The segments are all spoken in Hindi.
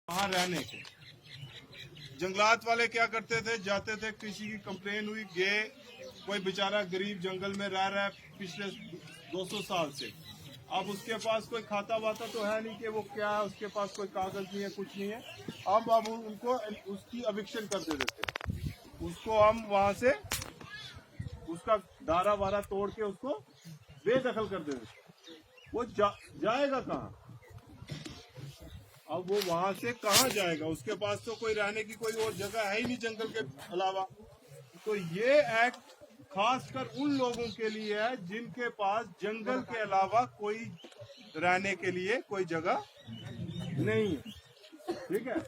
वहाँ रहने के। जंगलात वाले क्या करते थे, जाते थे, किसी की कंप्लेन हुई, गए, कोई बेचारा गरीब जंगल में रह रहा है पिछले 200 साल से, अब उसके पास कोई खाता वाता तो है नहीं कि वो क्या है, उसके पास कोई कागज नहीं है, कुछ नहीं है। अब उनको उसकी अविक्शन कर देते थे, उसको हम वहां से उसका दारा वारा तोड़ के उसको बेदखल कर देते थे। वो जाएगा कहाँ? अब वो वहां से कहाँ जाएगा? उसके पास तो कोई रहने की कोई और जगह है ही नहीं जंगल के अलावा। तो ये एक्ट खासकर उन लोगों के लिए है जिनके पास जंगल के अलावा कोई रहने के लिए कोई जगह नहीं है। ठीक है,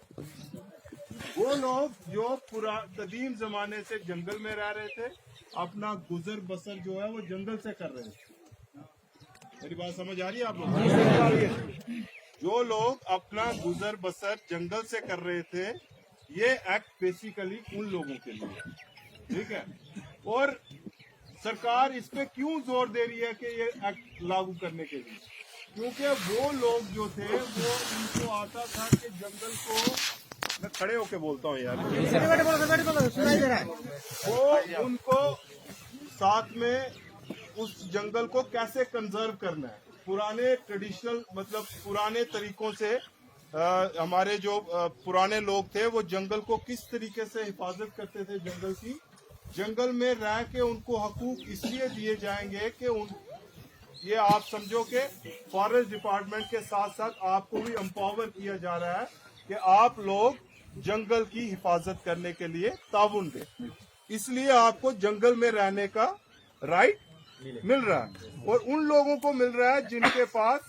वो लोग जो कदीम जमाने से जंगल में रह रहे थे, अपना गुजर बसर जो है वो जंगल से कर रहे थे। मेरी बात समझ आ रही है आप लोग? जो लोग अपना गुजर बसर जंगल से कर रहे थे, ये एक्ट बेसिकली उन लोगों के लिए। ठीक है, और सरकार इस पे क्यों जोर दे रही है कि ये एक्ट लागू करने के लिए? क्योंकि वो लोग जो थे वो उनको आता था कि जंगल को, मैं खड़े होके बोलता हूँ यार, वो उनको साथ में उस जंगल को कैसे कंजर्व करना है, पुराने ट्रेडिशनल मतलब पुराने तरीकों से हमारे जो पुराने लोग थे वो जंगल को किस तरीके से हिफाजत करते थे जंगल की। जंगल में रह के उनको हकूक इसलिए दिए जाएंगे कि ये आप समझो कि फॉरेस्ट डिपार्टमेंट के साथ साथ आपको भी एम्पावर किया जा रहा है कि आप लोग जंगल की हिफाजत करने के लिए ताउन दें। इसलिए आपको जंगल में रहने का राइट मिल रहा है, और उन लोगों को मिल रहा है जिनके पास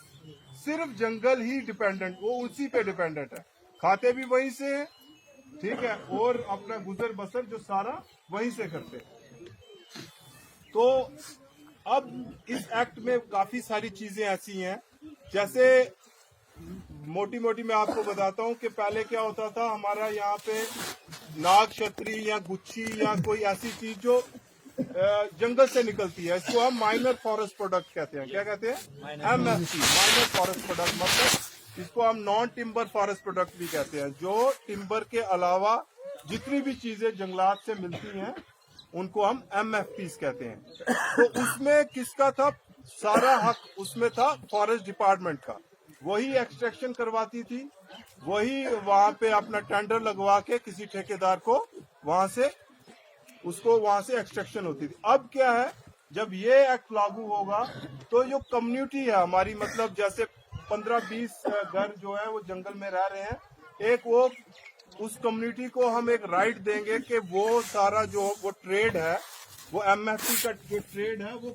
सिर्फ जंगल ही डिपेंडेंट, वो उसी पे डिपेंडेंट है, खाते भी वहीं से है, ठीक है, और अपना गुजर बसर जो सारा वहीं से करते हैं। तो अब इस एक्ट में काफी सारी चीजें ऐसी हैं, जैसे मोटी मोटी मैं आपको बताता हूँ कि पहले क्या होता था, हमारा यहाँ पे नाग छतरी या गुच्छी या कोई ऐसी चीज जो जंगल से निकलती है, इसको हम माइनर फॉरेस्ट प्रोडक्ट कहते हैं। क्या कहते हैं? MFP, minor forest product. मतलब इसको हम नॉन टिम्बर फॉरेस्ट प्रोडक्ट भी कहते हैं। जो टिम्बर के अलावा जितनी भी चीजें जंगलात से मिलती हैं उनको हम MFPs कहते हैं। तो उसमें किसका था सारा हक? उसमें था फॉरेस्ट डिपार्टमेंट का। वही एक्सट्रैक्शन करवाती थी, वही वहां पे अपना टेंडर लगवा के किसी ठेकेदार को वहां से एक्सट्रैक्शन होती थी। अब क्या है, जब ये एक्ट लागू होगा तो जो कम्युनिटी है हमारी, मतलब जैसे 15-20 घर जो है वो जंगल में रह रहे हैं, एक वो उस कम्युनिटी को हम एक राइट देंगे कि वो सारा जो वो ट्रेड है, वो MFP का जो ट्रेड है वो